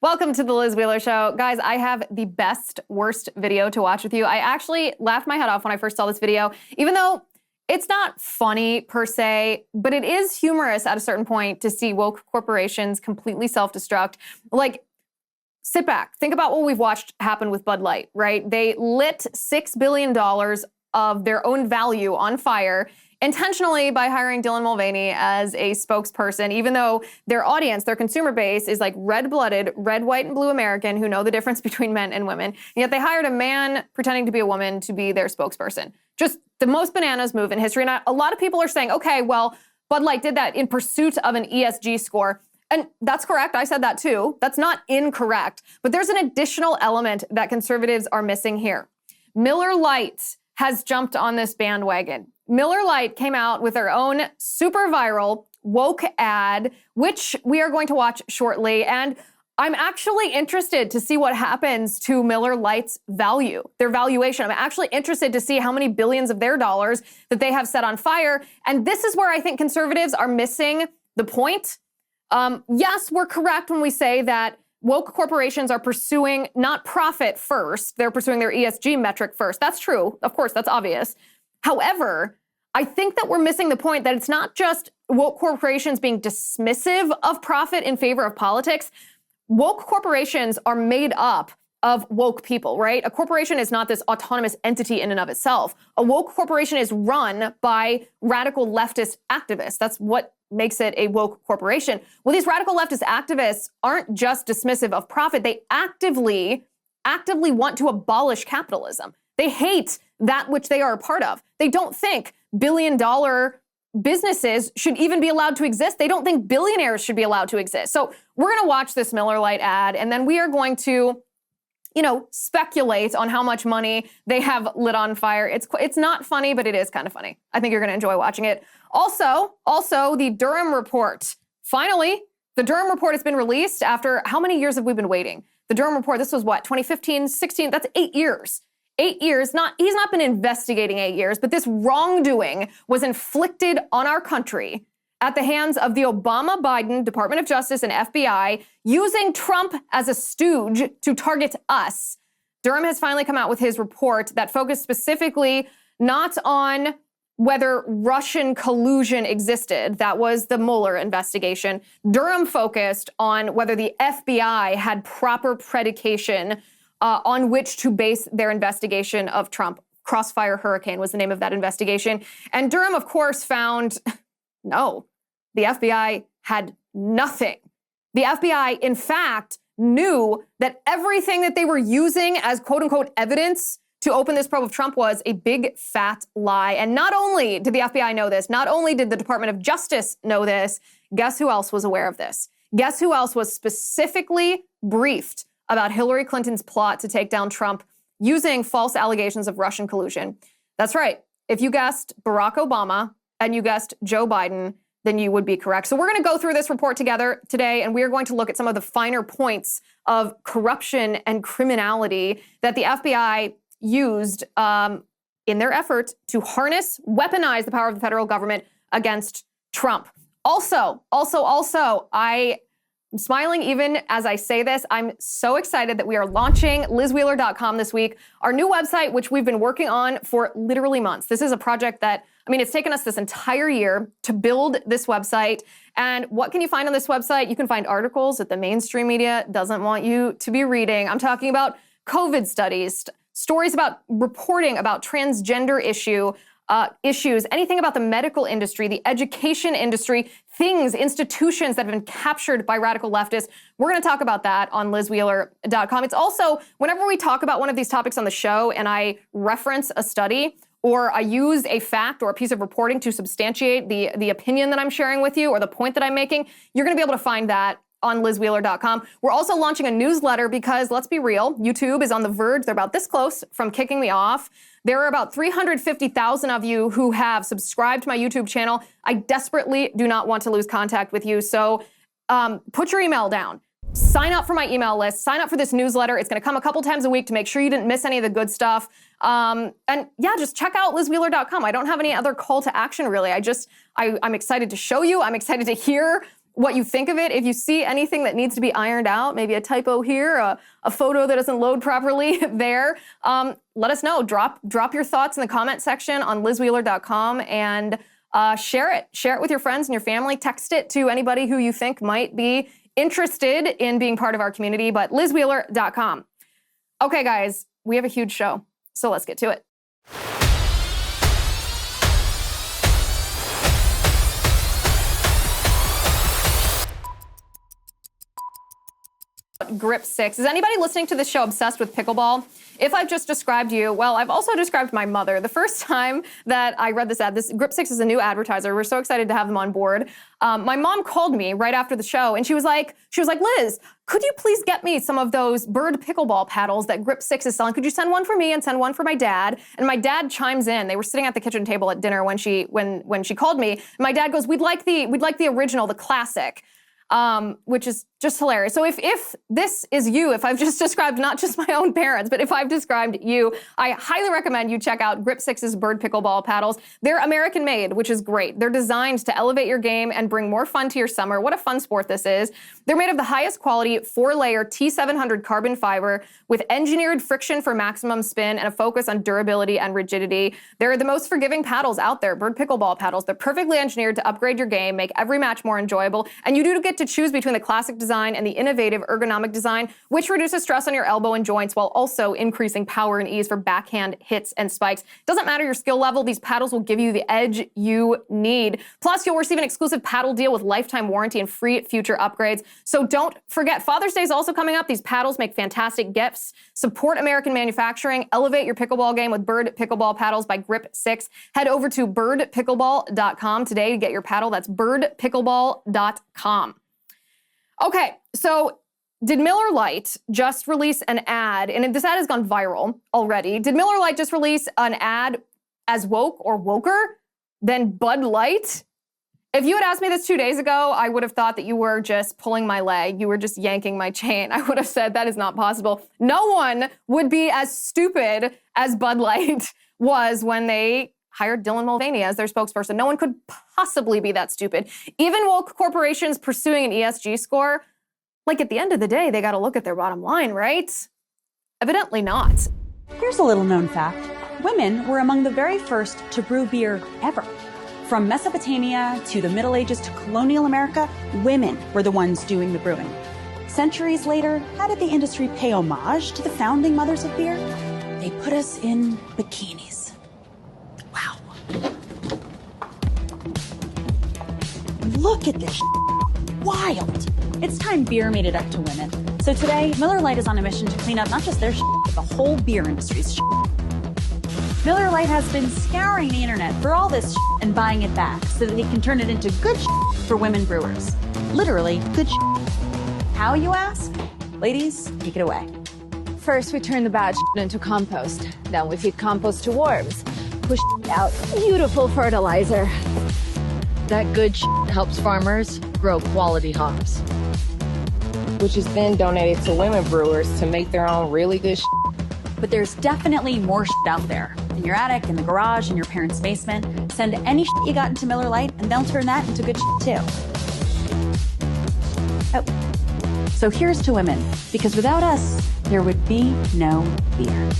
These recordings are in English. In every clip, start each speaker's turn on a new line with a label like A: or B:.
A: Welcome to the Liz Wheeler Show. Guys, I have the best, worst video to watch with you. I actually laughed my head off when I first saw this video, even though it's not funny per se, but it is humorous at a certain point to see woke corporations completely self-destruct. Like, sit back. Think about what we've watched happen with Bud Light, right? They lit $6 billion of their own value on fire intentionally by hiring Dylan Mulvaney as a spokesperson, even though their audience, their consumer base is like red-blooded, red, white, and blue American who know the difference between men and women. And yet they hired a man pretending to be a woman to be their spokesperson. Just the most bananas move in history. And a lot of people are saying, okay, well, Bud Light did that in pursuit of an ESG score. And that's correct. I said that too. That's not incorrect. But there's an additional element that conservatives are missing here. Miller Lite has jumped on this bandwagon. Miller Lite came out with their own super viral woke ad, which we are going to watch shortly. And I'm actually interested to see what happens to Miller Lite's value, their valuation. I'm actually interested to see how many billions of their dollars that they have set on fire. And this is where I think conservatives are missing the point. Yes, we're correct when we say that woke corporations are pursuing not profit first, they're pursuing their ESG metric first. That's true. Of course, that's obvious. However, I think that we're missing the point that it's not just woke corporations being dismissive of profit in favor of politics. Woke corporations are made up of woke people, right? A corporation is not this autonomous entity in and of itself. A woke corporation is run by radical leftist activists. That's what makes it a woke corporation. Well, these radical leftist activists aren't just dismissive of profit. They actively want to abolish capitalism. They hate that which they are a part of. They don't think billion-dollar businesses should even be allowed to exist. They don't think billionaires should be allowed to exist. So we're going to watch this Miller Lite ad, and then we are going to, speculate on how much money they have lit on fire. It's not funny, but it is kind of funny. I think you're going to enjoy watching it. Also, the Durham report. Finally, the Durham report has been released after how many years have we been waiting? The Durham report, this was what, 2015, 16? That's 8 years. 8 years, he's not been investigating 8 years, but this wrongdoing was inflicted on our country at the hands of the Obama-Biden Department of Justice and FBI, using Trump as a stooge to target us. Durham has finally come out with his report that focused specifically not on whether Russian collusion existed. That was the Mueller investigation. Durham focused on whether the FBI had proper predication on which to base their investigation of Trump. Crossfire Hurricane was the name of that investigation. And Durham, of course, found no, the FBI had nothing. The FBI, in fact, knew that everything that they were using as quote unquote evidence to open this probe of Trump was a big fat lie. And not only did the FBI know this, not only did the Department of Justice know this, guess who else was aware of this? Guess who else was specifically briefed about Hillary Clinton's plot to take down Trump using false allegations of Russian collusion? That's right. If you guessed Barack Obama and you guessed Joe Biden, then you would be correct. So we're going to go through this report together today, and we are going to look at some of the finer points of corruption and criminality that the FBI used in their effort to harness, weaponize the power of the federal government against Trump. Also, I'm smiling even as I say this. I'm so excited that we are launching LizWheeler.com this week, our new website, which we've been working on for literally months. This is a project that, it's taken us this entire year to build this website. And what can you find on this website? You can find articles that the mainstream media doesn't want you to be reading. I'm talking about COVID studies, stories about reporting about transgender issues, anything about the medical industry, the education industry, institutions that have been captured by radical leftists. We're going to talk about that on LizWheeler.com. It's also, whenever we talk about one of these topics on the show and I reference a study or I use a fact or a piece of reporting to substantiate the opinion that I'm sharing with you or the point that I'm making, you're going to be able to find that on LizWheeler.com. We're also launching a newsletter because, let's be real, YouTube is on the verge. They're about this close from kicking me off. There are about 350,000 of you who have subscribed to my YouTube channel. I desperately do not want to lose contact with you. So put your email down. Sign up for my email list. Sign up for this newsletter. It's going to come a couple times a week to make sure you didn't miss any of the good stuff. And yeah, just check out LizWheeler.com. I don't have any other call to action, really. I'm excited to show you. I'm excited to hear what you think of it. If you see anything that needs to be ironed out, maybe a typo here, a photo that doesn't load properly there, let us know. Drop your thoughts in the comment section on lizwheeler.com and share it. Share it with your friends and your family. Text it to anybody who you think might be interested in being part of our community, but lizwheeler.com. Okay, guys, we have a huge show, so let's get to it. Grip 6. Is anybody listening to this show obsessed with pickleball? If I've just described you, well, I've also described my mother. The first time that I read this ad, this Grip 6 is a new advertiser. We're so excited to have them on board. My mom called me right after the show, and she was like, Liz, could you please get me some of those bird pickleball paddles that Grip 6 is selling? Could you send one for me and send one for my dad? And my dad chimes in. They were sitting at the kitchen table at dinner when she called me. My dad goes, we'd like the original, the classic. Which is just hilarious. So if this is you, if I've just described not just my own parents, but if I've described you, I highly recommend you check out Grip 6's bird pickleball paddles. They're American made, which is great. They're designed to elevate your game and bring more fun to your summer. What a fun sport this is. They're made of the highest quality 4-layer T700 carbon fiber with engineered friction for maximum spin and a focus on durability and rigidity. They're the most forgiving paddles out there, bird pickleball paddles. They're perfectly engineered to upgrade your game, make every match more enjoyable, and you do get to choose between the classic design and the innovative ergonomic design, which reduces stress on your elbow and joints while also increasing power and ease for backhand hits and spikes. Doesn't matter your skill level, these paddles will give you the edge you need. Plus, you'll receive an exclusive paddle deal with lifetime warranty and free future upgrades. So don't forget, Father's Day is also coming up. These paddles make fantastic gifts. Support American manufacturing. Elevate your pickleball game with bird pickleball paddles by Grip 6. Head over to birdpickleball.com today to get your paddle. That's birdpickleball.com. Okay, so did Miller Lite just release an ad, and this ad has gone viral already. Did Miller Lite just release an ad as woke or woker than Bud Light? If you had asked me this 2 days ago, I would have thought that you were just pulling my leg. You were just yanking my chain. I would have said that is not possible. No one would be as stupid as Bud Light was when they hired Dylan Mulvaney as their spokesperson. No one could possibly be that stupid. Even woke corporations pursuing an ESG score, like at the end of the day, they got to look at their bottom line, right? Evidently not.
B: Here's a little known fact. Women were among the very first to brew beer ever. From Mesopotamia to the Middle Ages to colonial America, women were the ones doing the brewing. Centuries later, how did the industry pay homage to the founding mothers of beer? They put us in bikinis. Wow. Look at this wild. It's time beer made it up to women. So today, Miller Lite is on a mission to clean up not just their but the whole beer industry's Miller Lite has been scouring the internet for all this and buying it back so that they can turn it into good for women brewers. Literally, good How, you ask? Ladies, take it away.
C: First, we turn the bad into compost. Then we feed compost to worms. Push out beautiful fertilizer.
D: That good helps farmers grow quality hops, which is then donated to women brewers to make their own really good
B: But there's definitely more out there. In your attic, in the garage, in your parents' basement. Send any you got into Miller Lite and they'll turn that into good too. Oh. So here's to women, because without us, there would be no beer.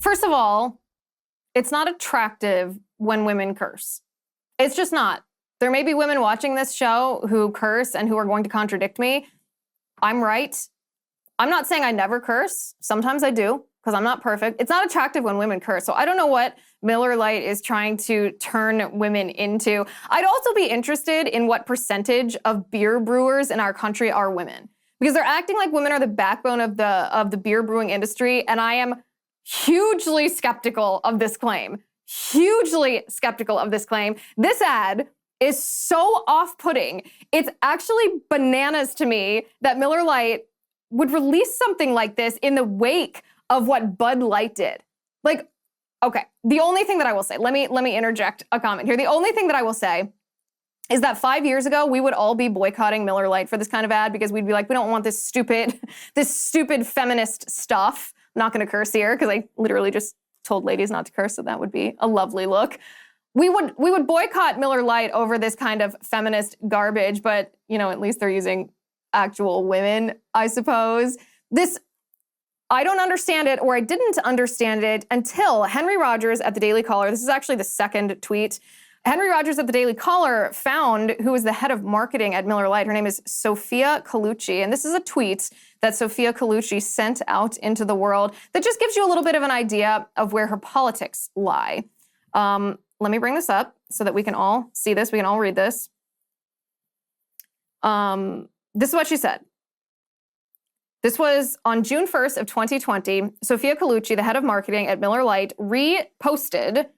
A: First of all, it's not attractive when women curse. It's just not. There may be women watching this show who curse and who are going to contradict me. I'm right. I'm not saying I never curse. Sometimes I do, because I'm not perfect. It's not attractive when women curse. So I don't know what Miller Lite is trying to turn women into. I'd also be interested in what percentage of beer brewers in our country are women, because they're acting like women are the backbone of the beer brewing industry, and I am hugely skeptical of this claim. Hugely skeptical of this claim. This ad is so off-putting. It's actually bananas to me that Miller Lite would release something like this in the wake of what Bud Light did. Like, okay, the only thing that I will say, let me interject a comment here. The only thing that I will say is that 5 years ago, we would all be boycotting Miller Lite for this kind of ad because we'd be like, we don't want this stupid feminist stuff. I'm not going to curse here because I literally just told ladies not to curse, so that would be a lovely look. We would boycott Miller Lite over this kind of feminist garbage, but, you know, at least they're using actual women, I suppose. I don't understand it, or I didn't understand it until Henry Rogers at the Daily Caller, this is actually the second tweet, Henry Rogers at the Daily Caller found who is the head of marketing at Miller Lite. Her name is Sophia Colucci, and this is a tweet that Sophia Colucci sent out into the world that just gives you a little bit of an idea of where her politics lie. Let me bring this up so that we can all see this, we can all read this. This is what she said. This was on June 1st of 2020. Sophia Colucci, the head of marketing at Miller Lite, reposted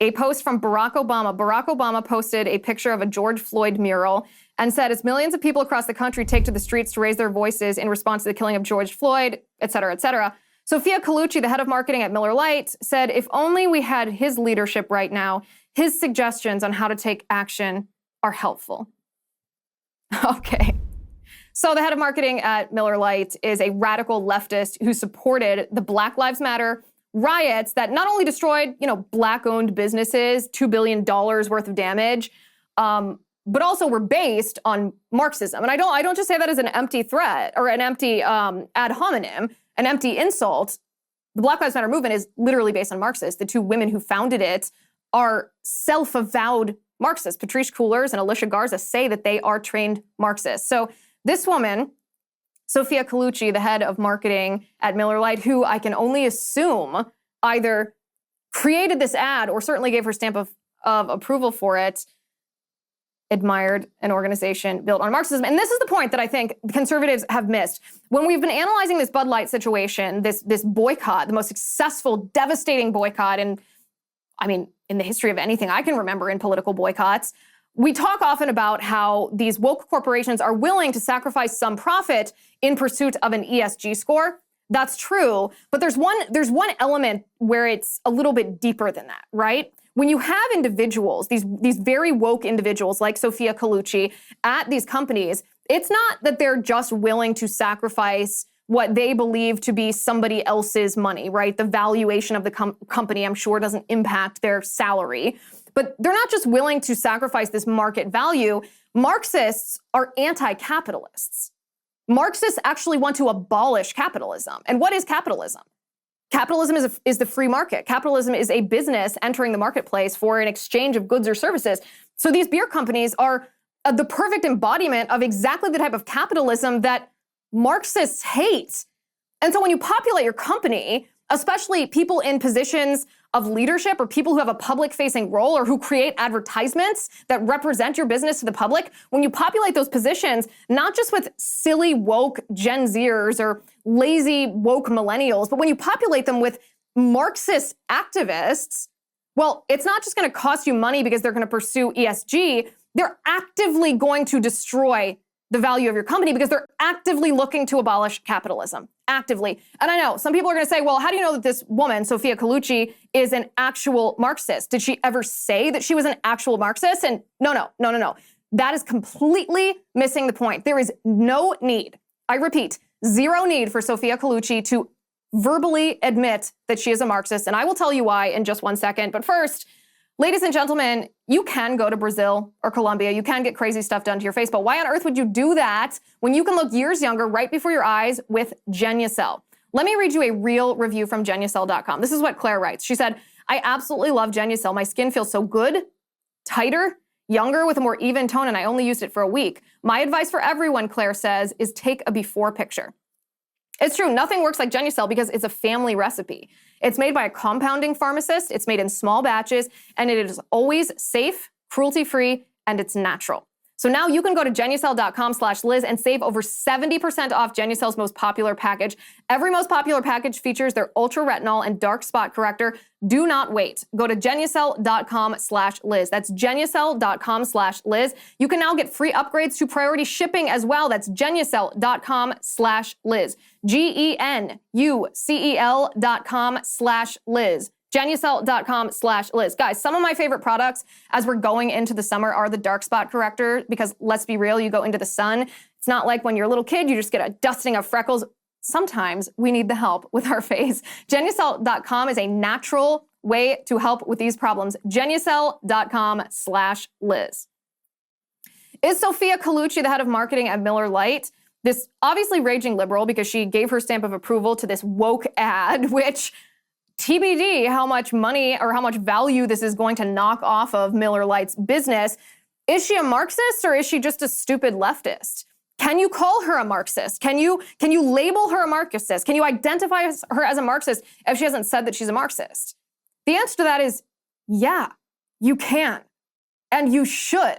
A: a post from Barack Obama. Barack Obama posted a picture of a George Floyd mural and said, as millions of people across the country take to the streets to raise their voices in response to the killing of George Floyd, et cetera, et cetera. Sophia Colucci, the head of marketing at Miller Lite, said, if only we had his leadership right now, his suggestions on how to take action are helpful. Okay. So the head of marketing at Miller Lite is a radical leftist who supported the Black Lives Matter riots that not only destroyed, Black-owned businesses, $2 billion worth of damage, but also were based on Marxism. And I don't just say that as an empty threat or an empty ad hominem, an empty insult. The Black Lives Matter movement is literally based on Marxists. The two women who founded it are self-avowed Marxists. Patrice Coolers and Alicia Garza say that they are trained Marxists. So this woman, Sophia Colucci, the head of marketing at Miller Lite, who I can only assume either created this ad or certainly gave her stamp of approval for it, admired an organization built on Marxism. And this is the point that I think conservatives have missed. When we've been analyzing this Bud Light situation, this boycott, the most successful, devastating boycott in the history of anything I can remember in political boycotts, we talk often about how these woke corporations are willing to sacrifice some profit in pursuit of an ESG score. That's true, but there's one element where it's a little bit deeper than that, right? When you have individuals, these very woke individuals like Sophia Colucci at these companies, it's not that they're just willing to sacrifice what they believe to be somebody else's money, right? The valuation of the company, I'm sure, doesn't impact their salary. But they're not just willing to sacrifice this market value. Marxists are anti-capitalists. Marxists actually want to abolish capitalism. And what is capitalism? Capitalism is the free market. Capitalism is a business entering the marketplace for an exchange of goods or services. So these beer companies are the perfect embodiment of exactly the type of capitalism that Marxists hate. And so when you populate your company, especially people in positions of leadership or people who have a public-facing role or who create advertisements that represent your business to the public, when you populate those positions, not just with silly woke Gen Zers or lazy woke millennials, but when you populate them with Marxist activists, well, it's not just going to cost you money because they're going to pursue ESG. They're actively going to destroy the value of your company because they're actively looking to abolish capitalism. Actively. And I know some people are going to say, well, how do you know that this woman, Sophia Colucci, is an actual Marxist? Did she ever say that she was an actual Marxist? And no. That is completely missing the point. There is no need, I repeat, zero need for Sophia Colucci to verbally admit that she is a Marxist. And I will tell you why in just one second. But first, ladies and gentlemen, you can go to Brazil or Colombia. You can get crazy stuff done to your face. But why on earth would you do that when you can look years younger right before your eyes with Genucel? Let me read you a real review from Genucel.com. This is what Claire writes. She said, I absolutely love Genucel. My skin feels so good, tighter, younger with a more even tone, and I only used it for a week. My advice for everyone, Claire says, is take a before picture. It's true, nothing works like Genucel because it's a family recipe. It's made by a compounding pharmacist, it's made in small batches, and it is always safe, cruelty-free, and it's natural. So now you can go to Genucel.com/Liz and save over 70% off Genucel's most popular package. Every most popular package features their ultra retinol and dark spot corrector. Do not wait. Go to Genucel.com/Liz. That's Genucel.com/Liz. You can now get free upgrades to priority shipping as well. That's Genucel.com/Liz. Genucel.com/Liz. Genucel.com/Liz. Guys, some of my favorite products as we're going into the summer are the dark spot corrector, because let's be real, you go into the sun. It's not like when you're a little kid, you just get a dusting of freckles. Sometimes we need the help with our face. Genucel.com is a natural way to help with these problems. Genucel.com/Liz. Is Sophia Colucci the head of marketing at Miller Lite? This obviously raging liberal, because she gave her stamp of approval to this woke ad, which TBD how much money or how much value this is going to knock off of Miller Lite's business. Is she a Marxist, or is she just a stupid leftist? Can you call her a Marxist? Can you label her a Marxist? Can you identify her as a Marxist if she hasn't said that she's a Marxist? The answer to that is yeah, you can. And you should.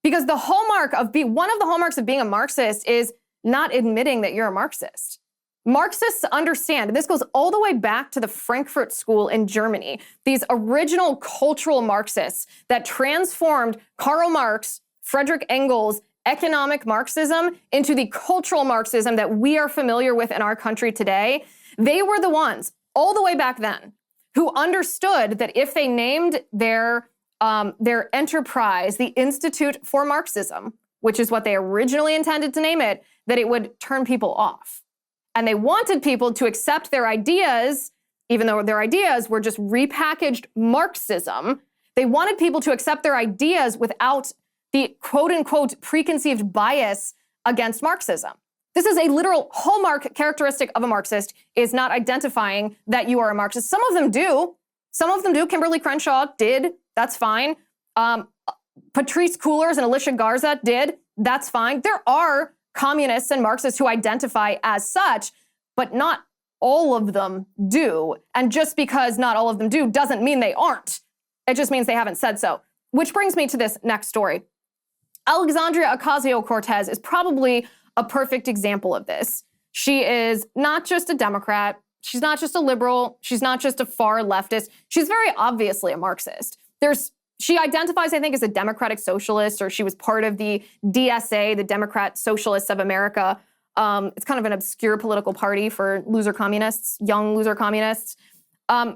A: Because the hallmark of one of the hallmarks of being a Marxist is not admitting that you're a Marxist. Marxists understand, and this goes all the way back to the Frankfurt School in Germany, these original cultural Marxists that transformed Karl Marx, Friedrich Engels' economic Marxism into the cultural Marxism that we are familiar with in our country today. They were the ones, all the way back then, who understood that if they named their enterprise the Institute for Marxism, which is what they originally intended to name it, that it would turn people off. And they wanted people to accept their ideas, even though their ideas were just repackaged Marxism. They wanted people to accept their ideas without the quote-unquote preconceived bias against Marxism. This is a literal hallmark characteristic of a Marxist, is not identifying that you are a Marxist. Some of them do. Some of them do. Kimberly Crenshaw did. That's fine. Patrice Coolers and Alicia Garza did. That's fine. There are communists and Marxists who identify as such, but not all of them do. And just because not all of them do doesn't mean they aren't. It just means they haven't said so. Which brings me to this next story. Alexandria Ocasio-Cortez is probably a perfect example of this. She is not just a Democrat. She's not just a liberal. She's not just a far leftist. She's very obviously a Marxist. She identifies, I think, as a democratic socialist, or she was part of the DSA, the Democrat Socialists of America. It's kind of an obscure political party for loser communists, young loser communists.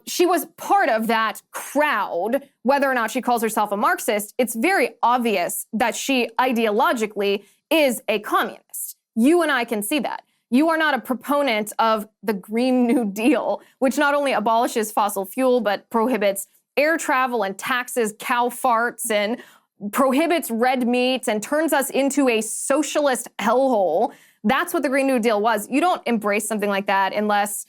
A: She was part of that crowd. Whether or not she calls herself a Marxist, it's very obvious that she ideologically is a communist. You and I can see that. You are not a proponent of the Green New Deal, which not only abolishes fossil fuel, but prohibits air travel and taxes cow farts and prohibits red meat and turns us into a socialist hellhole. That's what the Green New Deal was. You don't embrace something like that unless,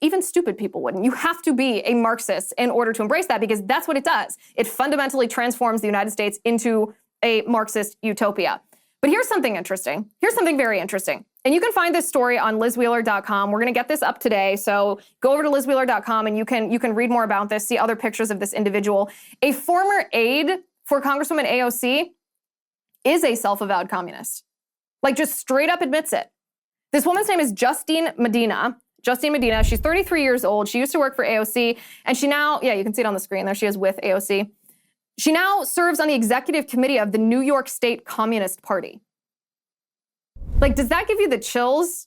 A: even stupid people wouldn't. You have to be a Marxist in order to embrace that, because that's what it does. It fundamentally transforms the United States into a Marxist utopia. But here's something interesting. Here's something very interesting. And you can find this story on LizWheeler.com. We're going to get this up today. So go over to LizWheeler.com and you can read more about this, see other pictures of this individual. A former aide for Congresswoman AOC is a self-avowed communist. Just straight up admits it. This woman's name is Justine Medina. Justine Medina, she's 33 years old. She used to work for AOC. And she now, you can see it on the screen there. She is with AOC. She now serves on the executive committee of the New York State Communist Party. Does that give you the chills?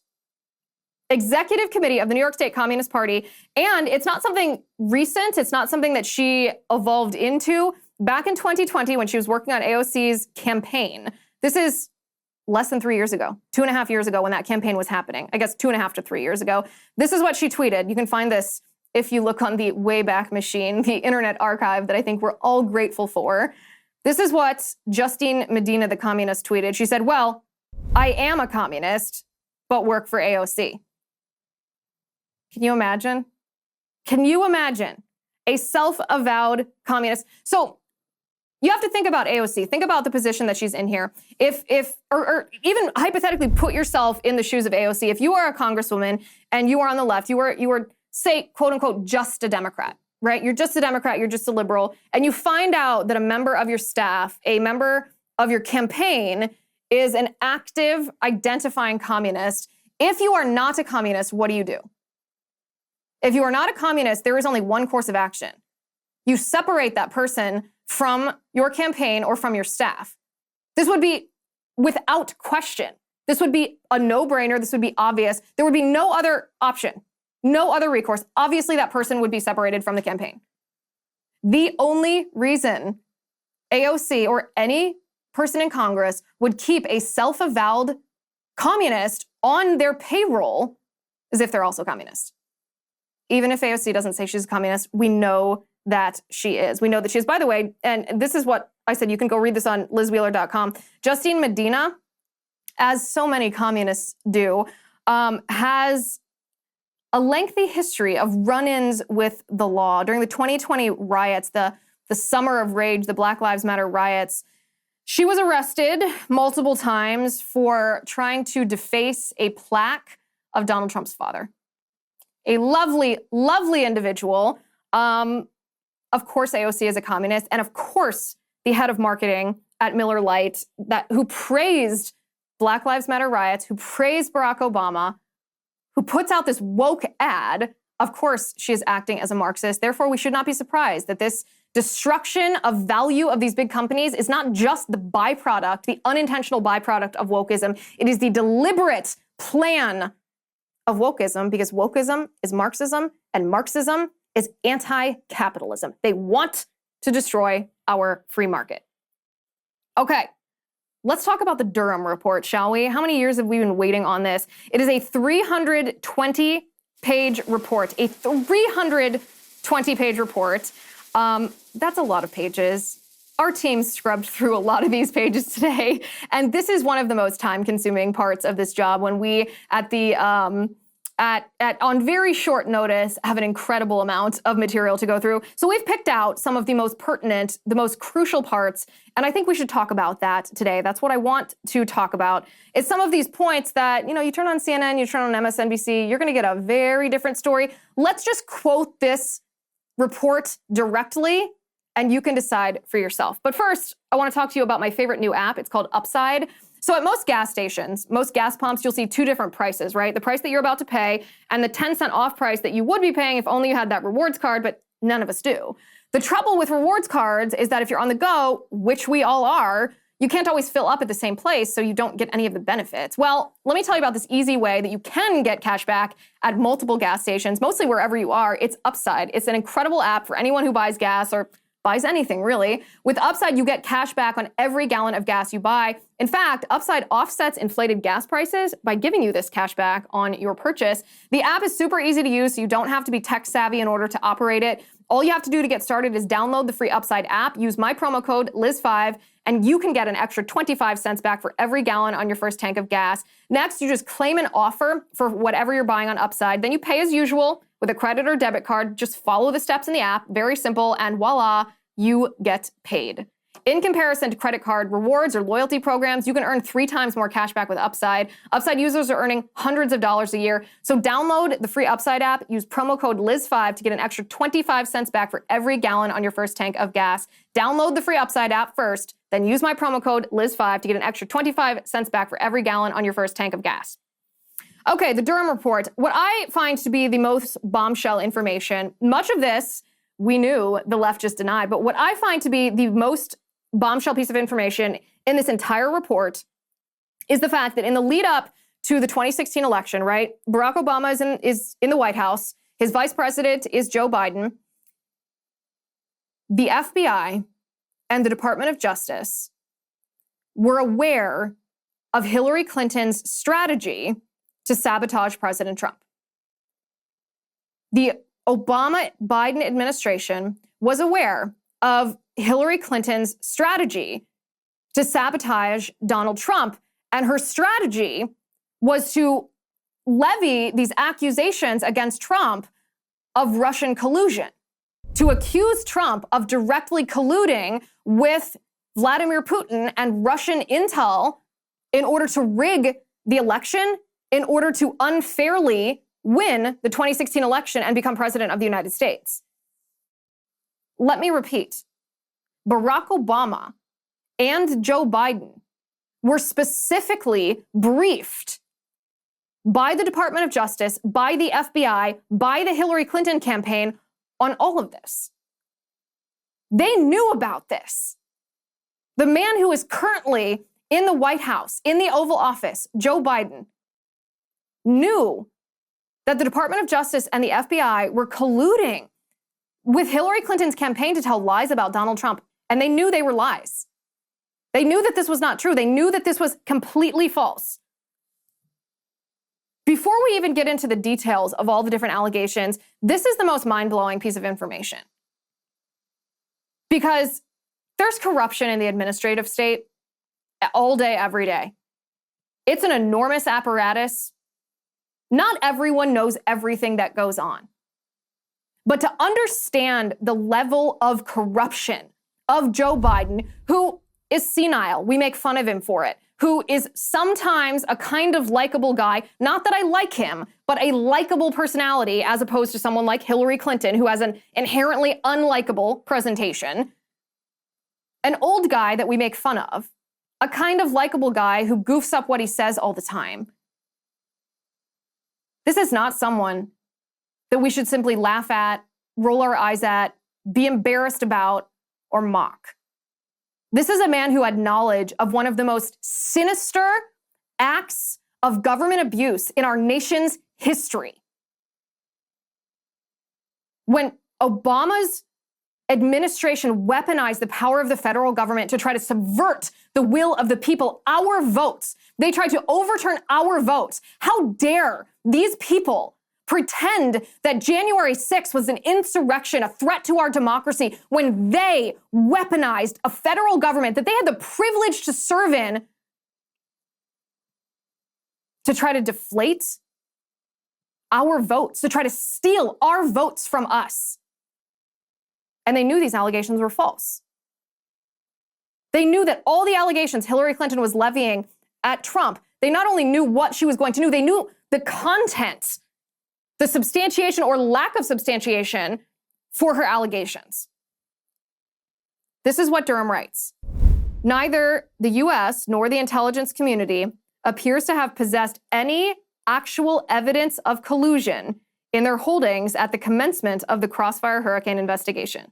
A: Executive committee of the New York State Communist Party. And it's not something recent. It's not something that she evolved into. Back in 2020, when she was working on AOC's campaign, this is less than 3 years ago, 2.5 years ago when that campaign was happening. I guess 2.5 to 3 years ago. This is what she tweeted. You can find this if you look on the Wayback Machine, the Internet Archive that I think we're all grateful for. This is what Justine Medina, the communist, tweeted. She said, "Well, I am a communist, but work for AOC." Can you imagine? Can you imagine a self-avowed communist? So you have to think about AOC. Think about the position that she's in here. Or even hypothetically put yourself in the shoes of AOC. If you are a congresswoman and you are on the left, you were say, quote unquote, just a Democrat, right? You're just a Democrat, you're just a liberal, and you find out that a member of your staff, a member of your campaign is an active identifying communist. If you are not a communist, what do you do? If you are not a communist, there is only one course of action. You separate that person from your campaign or from your staff. This would be without question. This would be a no-brainer. This would be obvious. There would be no other option. No other recourse. Obviously, that person would be separated from the campaign. The only reason AOC or any person in Congress would keep a self-avowed communist on their payroll is if they're also communist. Even if AOC doesn't say she's a communist, we know that she is. We know that she is. By the way, and this is what I said, you can go read this on lizwheeler.com. Justine Medina, as so many communists do, has a lengthy history of run-ins with the law. During the 2020 riots, the Summer of Rage, the Black Lives Matter riots, she was arrested multiple times for trying to deface a plaque of Donald Trump's father. A lovely, lovely individual. Of course, AOC is a communist, and of course, the head of marketing at Miller Lite, who praised Black Lives Matter riots, who praised Barack Obama, who puts out this woke ad. Of course, she is acting as a Marxist. Therefore, we should not be surprised that this destruction of value of these big companies is not just the byproduct, the unintentional byproduct of wokeism. It is the deliberate plan of wokeism, because wokeism is Marxism, and Marxism is anti-capitalism. They want to destroy our free market. Okay, let's talk about the Durham report, shall we? How many years have we been waiting on this? It is a 320-page report, a 320-page report. That's a lot of pages. Our team scrubbed through a lot of these pages today, and this is one of the most time-consuming parts of this job when we, on very short notice, have an incredible amount of material to go through. So we've picked out some of the most pertinent, the most crucial parts, and I think we should talk about that today. That's what I want to talk about. It's some of these points that, you turn on CNN, you turn on MSNBC, you're gonna get a very different story. Let's just quote this report directly, and you can decide for yourself. But first, I want to talk to you about my favorite new app. It's called Upside. So at most gas stations, most gas pumps, you'll see two different prices, right? The price that you're about to pay and the 10-cent off price that you would be paying if only you had that rewards card, but none of us do. The trouble with rewards cards is that if you're on the go, which we all are, you can't always fill up at the same place, so you don't get any of the benefits. Well, let me tell you about this easy way that you can get cash back at multiple gas stations, mostly wherever you are. It's Upside. It's an incredible app for anyone who buys gas or buys anything, really. With Upside, you get cash back on every gallon of gas you buy. In fact, Upside offsets inflated gas prices by giving you this cash back on your purchase. The app is super easy to use, so you don't have to be tech savvy in order to operate it. All you have to do to get started is download the free Upside app, use my promo code Liz5, and you can get an extra 25 cents back for every gallon on your first tank of gas. Next, you just claim an offer for whatever you're buying on Upside. Then you pay as usual with a credit or debit card. Just follow the steps in the app, very simple, and voila, you get paid. In comparison to credit card rewards or loyalty programs, you can earn 3 times more cash back with Upside. Upside users are earning hundreds of dollars a year. So download the free Upside app, use promo code Liz5 to get an extra 25 cents back for every gallon on your first tank of gas. Download the free Upside app first, then use my promo code Liz5 to get an extra 25 cents back for every gallon on your first tank of gas. Okay, the Durham report. What I find to be the most bombshell information, much of this we knew the left just denied, but what I find to be the most bombshell piece of information in this entire report is the fact that in the lead up to the 2016 election, right, Barack Obama is in the White House, his vice president is Joe Biden, the FBI and the Department of Justice were aware of Hillary Clinton's strategy to sabotage President Trump. The Obama-Biden administration was aware of Hillary Clinton's strategy to sabotage Donald Trump, and her strategy was to levy these accusations against Trump of Russian collusion, to accuse Trump of directly colluding with Vladimir Putin and Russian intel in order to rig the election, in order to unfairly win the 2016 election and become president of the United States. Let me repeat. Barack Obama and Joe Biden were specifically briefed by the Department of Justice, by the FBI, by the Hillary Clinton campaign on all of this. They knew about this. The man who is currently in the White House, in the Oval Office, Joe Biden, knew that the Department of Justice and the FBI were colluding with Hillary Clinton's campaign to tell lies about Donald Trump. And they knew they were lies. They knew that this was not true. They knew that this was completely false. Before we even get into the details of all the different allegations, this is the most mind-blowing piece of information. Because there's corruption in the administrative state all day, every day. It's an enormous apparatus. Not everyone knows everything that goes on. But to understand the level of corruption of Joe Biden, who is senile, we make fun of him for it, who is sometimes a kind of likable guy, not that I like him, but a likable personality as opposed to someone like Hillary Clinton, who has an inherently unlikable presentation. An old guy that we make fun of, a kind of likable guy who goofs up what he says all the time. This is not someone that we should simply laugh at, roll our eyes at, be embarrassed about, or mock. This is a man who had knowledge of one of the most sinister acts of government abuse in our nation's history. When Obama's administration weaponized the power of the federal government to try to subvert the will of the people, our votes, they tried to overturn our votes. How dare these people pretend that January 6th was an insurrection, a threat to our democracy, when they weaponized a federal government that they had the privilege to serve in to try to deflate our votes, to try to steal our votes from us. And they knew these allegations were false. They knew that all the allegations Hillary Clinton was levying at Trump, they not only knew what she was going to do, they knew the content, the substantiation or lack of substantiation for her allegations. This is what Durham writes. Neither the US nor the intelligence community appears to have possessed any actual evidence of collusion in their holdings at the commencement of the Crossfire Hurricane investigation.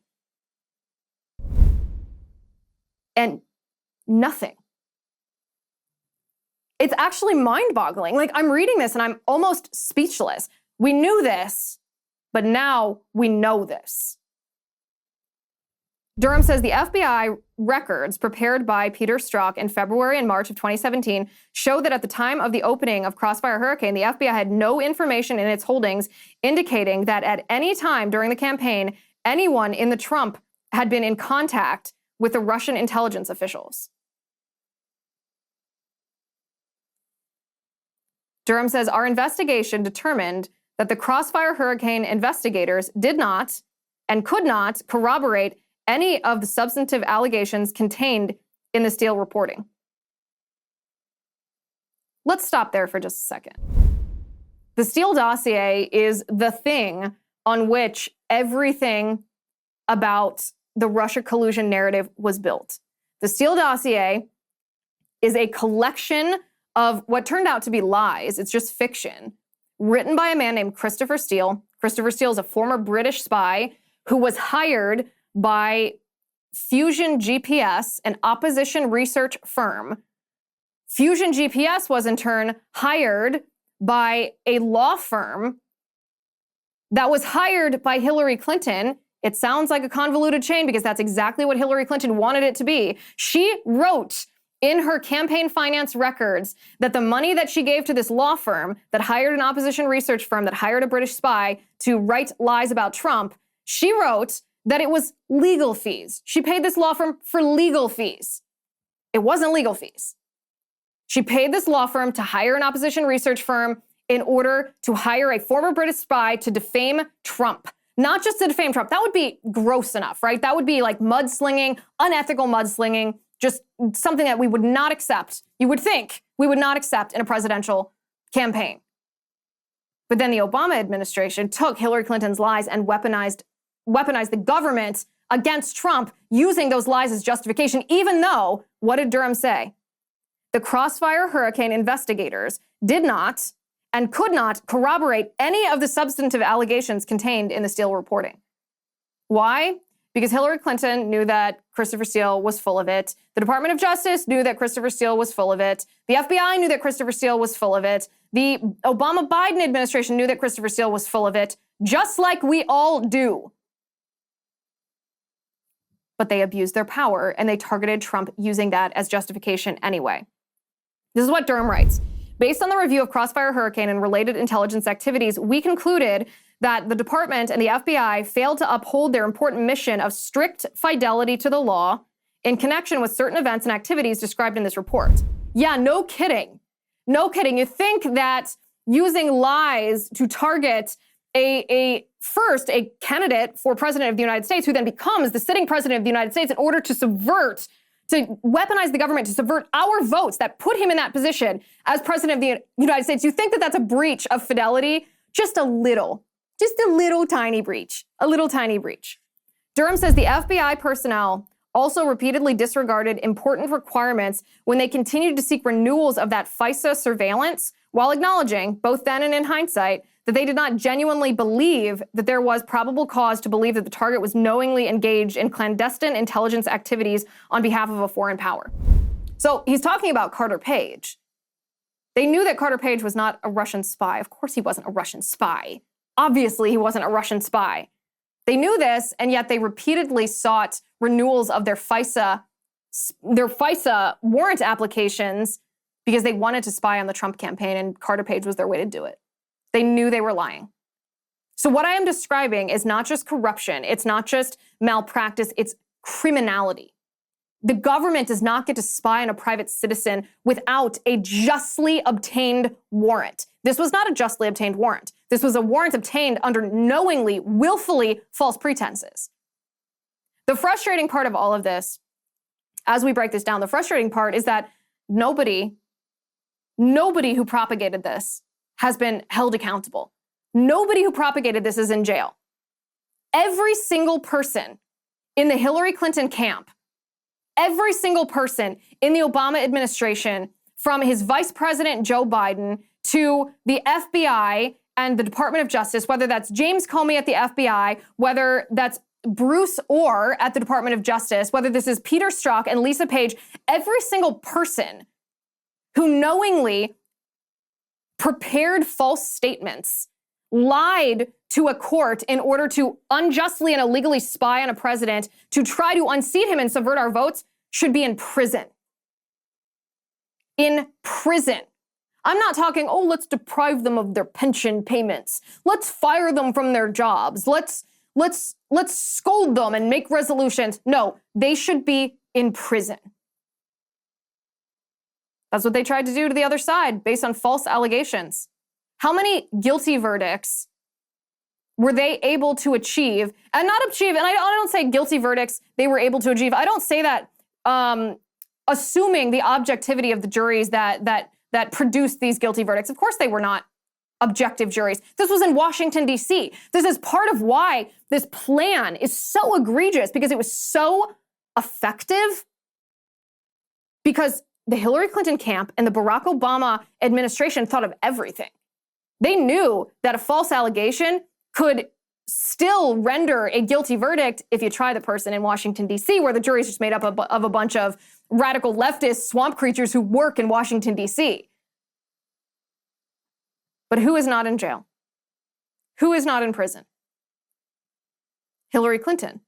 A: And nothing. It's actually mind-boggling. Like, I'm reading this and I'm almost speechless. We knew this, but now we know this. Durham says the FBI records prepared by Peter Strzok in February and March of 2017 show that at the time of the opening of Crossfire Hurricane, the FBI had no information in its holdings indicating that at any time during the campaign, anyone in the Trump had been in contact with the Russian intelligence officials. Durham says, our investigation determined that the Crossfire Hurricane investigators did not and could not corroborate any of the substantive allegations contained in the Steele reporting. Let's stop there for just a second. The Steele dossier is the thing on which everything about the Russia collusion narrative was built. The Steele dossier is a collection of what turned out to be lies. It's just fiction, written by a man named Christopher Steele. Christopher Steele is a former British spy who was hired by Fusion GPS, an opposition research firm. Fusion GPS was in turn hired by a law firm that was hired by Hillary Clinton. It sounds like a convoluted chain because that's exactly what Hillary Clinton wanted it to be. She wrote in her campaign finance records that the money that she gave to this law firm that hired an opposition research firm that hired a British spy to write lies about Trump, she wrote that it was legal fees. She paid this law firm for legal fees. It wasn't legal fees. She paid this law firm to hire an opposition research firm in order to hire a former British spy to defame Trump. Not just to defame Trump. That would be gross enough, right? That would be like mudslinging, unethical mudslinging, just something that we would not accept. You would think we would not accept in a presidential campaign. But then the Obama administration took Hillary Clinton's lies and weaponized the government against Trump using those lies as justification, even though, what did Durham say? The Crossfire Hurricane investigators did not and could not corroborate any of the substantive allegations contained in the Steele reporting. Why? because Hillary Clinton knew that Christopher Steele was full of it. The Department of Justice knew that Christopher Steele was full of it. The FBI knew that Christopher Steele was full of it. The Obama-Biden administration knew that Christopher Steele was full of it, just like we all do. But they abused their power, and they targeted Trump using that as justification anyway. This is what Durham writes. Based on the review of Crossfire Hurricane and related intelligence activities, we concluded that the department and the FBI failed to uphold their important mission of strict fidelity to the law in connection with certain events and activities described in this report. Yeah, no kidding. No kidding. You think that using lies to target a candidate for president of the United States who then becomes the sitting president of the United States in order to weaponize the government, to subvert our votes that put him in that position as president of the United States, you think that that's a breach of fidelity? Just a little tiny breach, Durham says the FBI personnel also repeatedly disregarded important requirements when they continued to seek renewals of that FISA surveillance, while acknowledging, both then and in hindsight, that they did not genuinely believe that there was probable cause to believe that the target was knowingly engaged in clandestine intelligence activities on behalf of a foreign power. So he's talking about Carter Page. They knew that Carter Page was not a Russian spy. Of course he wasn't a Russian spy. Obviously he wasn't a Russian spy. They knew this, and yet they repeatedly sought renewals of their FISA warrant applications because they wanted to spy on the Trump campaign, and Carter Page was their way to do it. They knew they were lying. So what I am describing is not just corruption. It's not just malpractice. It's criminality. The government does not get to spy on a private citizen without a justly obtained warrant. This was not a justly obtained warrant. This was a warrant obtained under knowingly, willfully false pretenses. The frustrating part of all of this, as we break this down, the frustrating part is that nobody who propagated this has been held accountable. Nobody who propagated this is in jail. Every single person in the Hillary Clinton camp, every single person in the Obama administration, from his vice president, Joe Biden, to the FBI and the Department of Justice, whether that's James Comey at the FBI, whether that's Bruce Orr at the Department of Justice, whether this is Peter Strzok and Lisa Page, every single person who knowingly prepared false statements, lied to a court in order to unjustly and illegally spy on a president to try to unseat him and subvert our votes, should be in prison. In prison. I'm not talking, oh, let's deprive them of their pension payments. Let's fire them from their jobs. Let's scold them and make resolutions. No, they should be in prison. That's what they tried to do to the other side based on false allegations. How many guilty verdicts were they able to achieve? And not achieve, and I don't say guilty verdicts they were able to achieve. I don't say that assuming the objectivity of the juries that produced these guilty verdicts. Of course they were not objective juries. This was in Washington, D.C. This is part of why this plan is so egregious, because it was so effective, because the Hillary Clinton camp and the Barack Obama administration thought of everything. They knew that a false allegation could still render a guilty verdict if you try the person in Washington, D.C., where the jury is just made up of a bunch of radical leftist swamp creatures who work in Washington, D.C. But who is not in jail? Who is not in prison? Hillary Clinton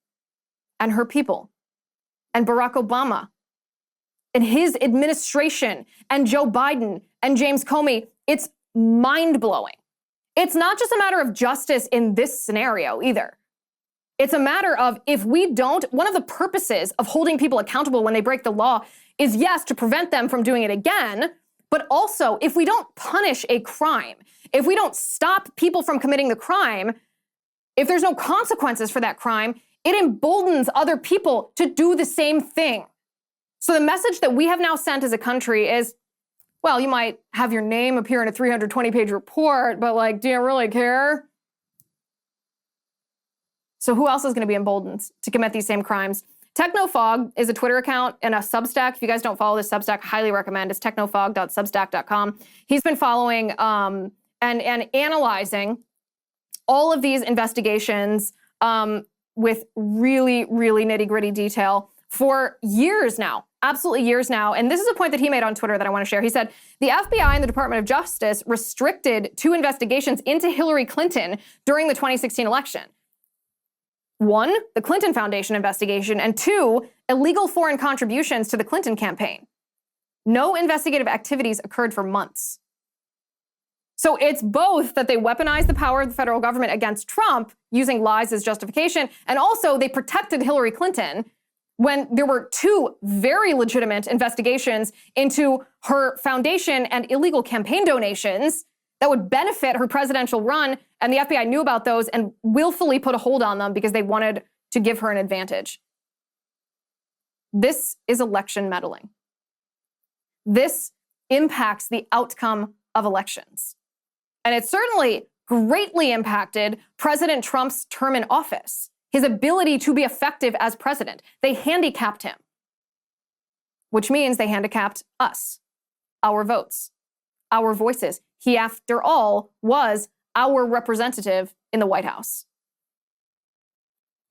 A: and her people and Barack Obama and his administration and Joe Biden and James Comey. It's mind-blowing. It's not just a matter of justice in this scenario either. It's a matter of, if we don't, one of the purposes of holding people accountable when they break the law is, yes, to prevent them from doing it again, but also if we don't punish a crime, if we don't stop people from committing the crime, if there's no consequences for that crime, it emboldens other people to do the same thing. So the message that we have now sent as a country is, well, you might have your name appear in a 320-page report, but do you really care? So who else is going to be emboldened to commit these same crimes? Technofog is a Twitter account and a Substack. If you guys don't follow this Substack, highly recommend. It's technofog.substack.com. He's been following and analyzing all of these investigations with really, really nitty-gritty detail for years now, absolutely years now. And this is a point that he made on Twitter that I want to share. He said, the FBI and the Department of Justice restricted 2 investigations into Hillary Clinton during the 2016 election. 1, the Clinton Foundation investigation, and 2, illegal foreign contributions to the Clinton campaign. No investigative activities occurred for months. So it's both that they weaponized the power of the federal government against Trump using lies as justification, and also they protected Hillary Clinton when there were 2 very legitimate investigations into her foundation and illegal campaign donations that would benefit her presidential run, and the FBI knew about those and willfully put a hold on them because they wanted to give her an advantage. This is election meddling. This impacts the outcome of elections. And it certainly greatly impacted President Trump's term in office, his ability to be effective as president. They handicapped him, which means they handicapped us, our votes, our voices. He, after all, was our representative in the White House.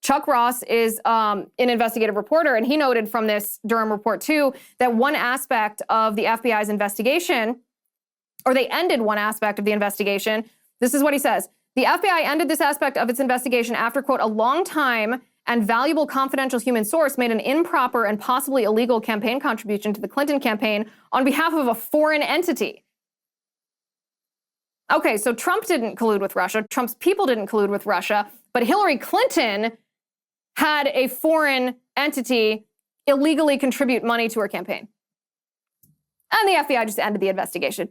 A: Chuck Ross is an investigative reporter, and he noted from this Durham report, too, that one aspect of the FBI's investigation, or they ended one aspect of the investigation. This is what he says. The FBI ended this aspect of its investigation after, quote, a long time and valuable confidential human source made an improper and possibly illegal campaign contribution to the Clinton campaign on behalf of a foreign entity. Okay, so Trump didn't collude with Russia. Trump's people didn't collude with Russia, but Hillary Clinton had a foreign entity illegally contribute money to her campaign. And the FBI just ended the investigation.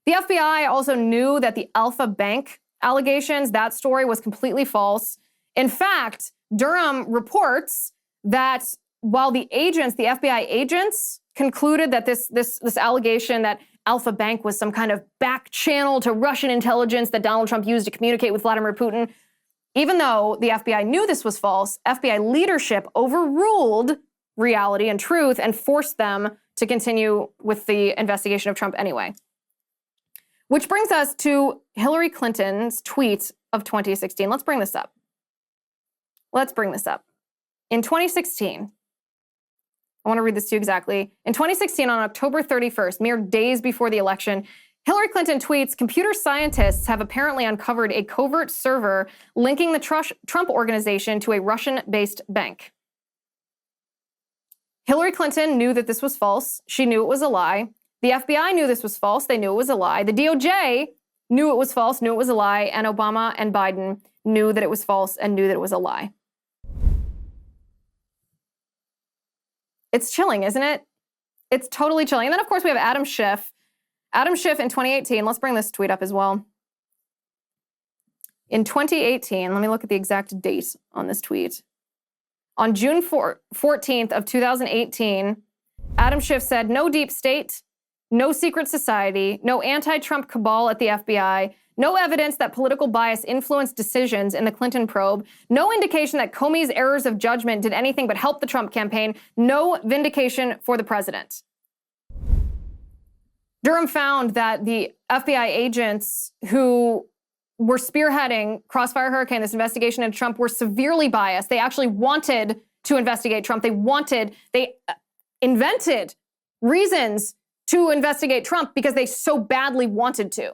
A: The FBI also knew that the Alpha Bank allegations, that story was completely false. In fact, Durham reports that while the FBI agents concluded that this allegation that Alpha Bank was some kind of back channel to Russian intelligence that Donald Trump used to communicate with Vladimir Putin, even though the FBI knew this was false, FBI leadership overruled reality and truth and forced them to continue with the investigation of Trump anyway. Which brings us to Hillary Clinton's tweet of 2016. Let's bring this up. In 2016, I want to read this to you exactly. In 2016, on October 31st, mere days before the election, Hillary Clinton tweets, computer scientists have apparently uncovered a covert server linking the Trump organization to a Russian-based bank. Hillary Clinton knew that this was false. She knew it was a lie. The FBI knew this was false. They knew it was a lie. The DOJ knew it was false, knew it was a lie. And Obama and Biden knew that it was false and knew that it was a lie. It's chilling, isn't it? It's totally chilling. And then, of course, we have Adam Schiff. Adam Schiff in 2018, let's bring this tweet up as well. In 2018, let me look at the exact date on this tweet. On June 14th of 2018, Adam Schiff said, no deep state, no secret society, no anti-Trump cabal at the FBI, no evidence that political bias influenced decisions in the Clinton probe, no indication that Comey's errors of judgment did anything but help the Trump campaign, no vindication for the president. Durham found that the FBI agents who were spearheading Crossfire Hurricane, this investigation into Trump, were severely biased. They actually wanted to investigate Trump. They invented reasons to investigate Trump because they so badly wanted to.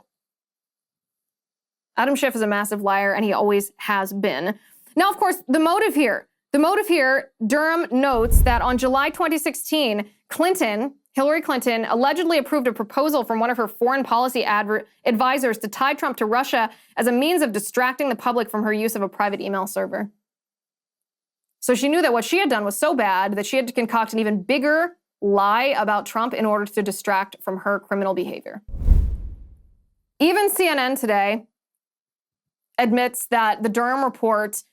A: Adam Schiff is a massive liar, and he always has been. Now, of course, the motive here, Durham notes that on July 2016, Hillary Clinton allegedly approved a proposal from one of her foreign policy advisors to tie Trump to Russia as a means of distracting the public from her use of a private email server. So she knew that what she had done was so bad that she had to concoct an even bigger lie about Trump in order to distract from her criminal behavior. Even CNN today admits that the Durham report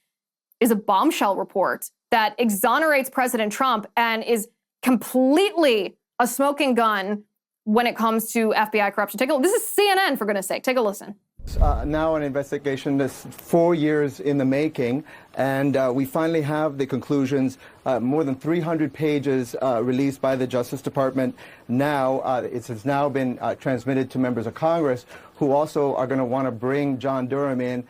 A: is a bombshell report that exonerates President Trump and is completely a smoking gun when it comes to FBI corruption. This is CNN, for goodness sake. Take a listen.
E: Now an investigation that's 4 years in the making, and we finally have the conclusions, more than 300 pages released by the Justice Department. Now it has now been transmitted to members of Congress, who also are going to want to bring John Durham in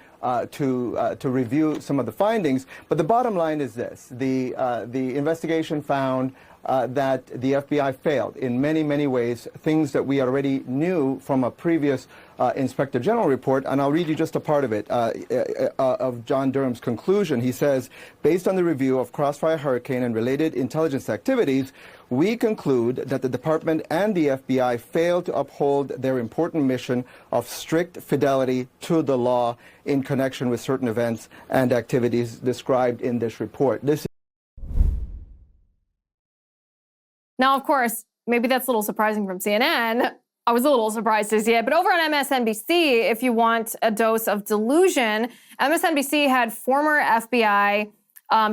E: to review some of the findings. But the bottom line is this: the investigation found that the FBI failed in many, many ways, things that we already knew from a previous Inspector General report. And I'll read you just a part of it, of John Durham's conclusion. He says, based on the review of Crossfire Hurricane and related intelligence activities, we conclude that the department and the FBI failed to uphold their important mission of strict fidelity to the law in connection with certain events and activities described in this report.
A: Now, of course, maybe that's a little surprising from CNN. I was a little surprised to see it. But over on MSNBC, if you want a dose of delusion, MSNBC had former FBI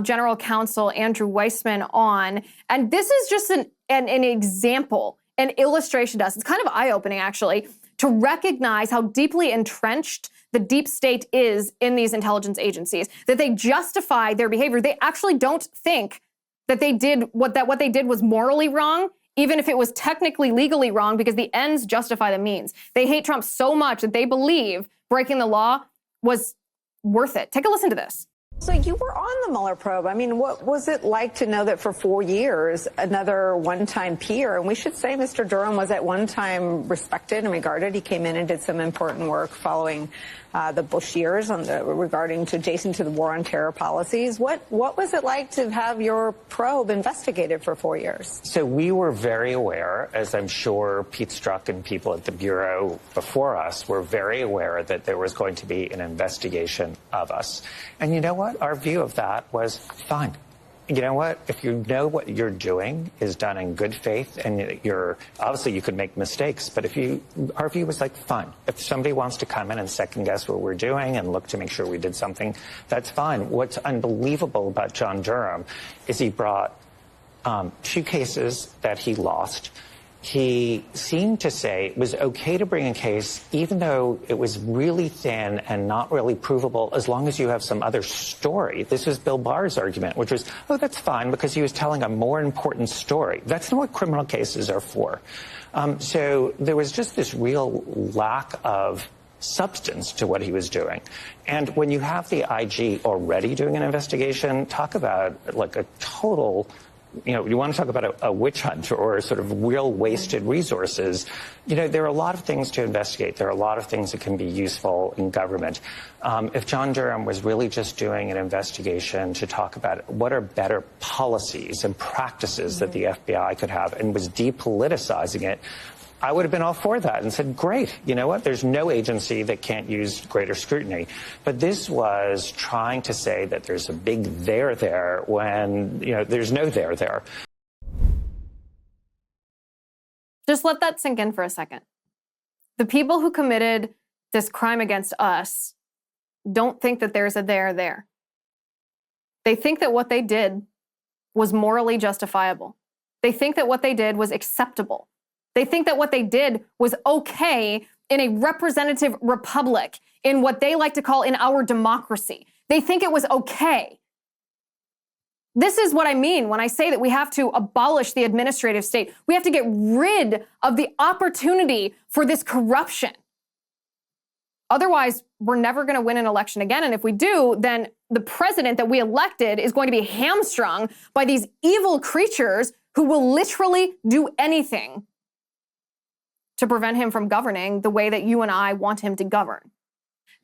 A: General Counsel Andrew Weissman on. And this is just an example, an illustration to us. It's kind of eye-opening, actually, to recognize how deeply entrenched the deep state is in these intelligence agencies, that they justify their behavior. They actually don't think that they did what they did was morally wrong, even if it was technically legally wrong, because the ends justify the means. They hate Trump so much that they believe breaking the law was worth it. Take a listen to this.
F: So you were on the Mueller probe. I mean, what was it like to know that for 4 years, another one-time peer, and we should say Mr. Durham was at one time respected and regarded. He came in and did some important work following the Bush years regarding to adjacent to the war on terror policies. What was it like to have your probe investigated for 4 years?
G: So we were very aware, as I'm sure Pete Strzok and people at the Bureau before us were very aware, that there was going to be an investigation of us. And you know what? Our view of that was fine. You know what? If you know what you're doing is done in good faith, and obviously you could make mistakes, but our view was like, fine. If somebody wants to come in and second guess what we're doing and look to make sure we did something, that's fine. What's unbelievable about John Durham is he brought 2 cases that he lost. He seemed to say it was okay to bring a case even though it was really thin and not really provable, as long as you have some other story. This was Bill Barr's argument, which was, oh, that's fine because he was telling a more important story. That's not what criminal cases are for. So there was just this real lack of substance to what he was doing. And when you have the IG already doing an investigation, talk about like a total... you want to talk about a witch hunt or sort of real wasted resources. There are a lot of things to investigate. There are a lot of things that can be useful in government. If John Durham was really just doing an investigation to talk about what are better policies and practices that the FBI could have and was depoliticizing it, I would have been all for that and said, great, you know what? There's no agency that can't use greater scrutiny. But this was trying to say that there's a big there when, there's no there.
A: Just let that sink in for a second. The people who committed this crime against us don't think that there's a there. They think that what they did was morally justifiable. They think that what they did was acceptable. They think that what they did was okay in a representative republic, in what they like to call in our democracy. They think it was okay. This is what I mean when I say that we have to abolish the administrative state. We have to get rid of the opportunity for this corruption. Otherwise, we're never going to win an election again. And if we do, then the president that we elected is going to be hamstrung by these evil creatures who will literally do anything to prevent him from governing the way that you and I want him to govern.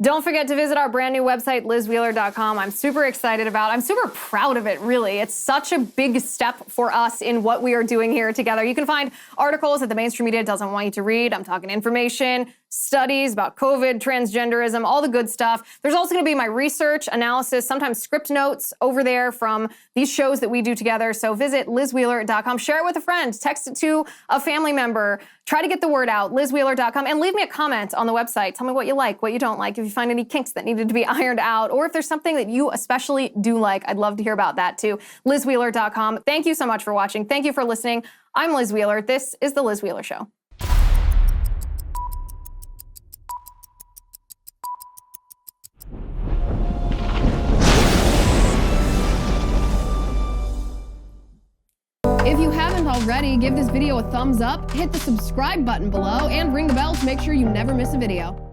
A: Don't forget to visit our brand new website, lizwheeler.com. I'm super excited about it. I'm super proud of it, really. It's such a big step for us in what we are doing here together. You can find articles that the mainstream media doesn't want you to read. I'm talking information, studies about COVID, transgenderism, all the good stuff. There's also going to be my research, analysis, sometimes script notes over there from these shows that we do together. So visit lizwheeler.com. Share it with a friend. Text it to a family member. Try to get the word out, lizwheeler.com, and leave me a comment on the website. Tell me what you like, what you don't like, if you find any kinks that needed to be ironed out, or if there's something that you especially do like. I'd love to hear about that too. lizwheeler.com. Thank you so much for watching. Thank you for listening. I'm Liz Wheeler. This is The Liz Wheeler Show. already, give this video a thumbs up, hit the subscribe button below, and ring the bell to make sure you never miss a video.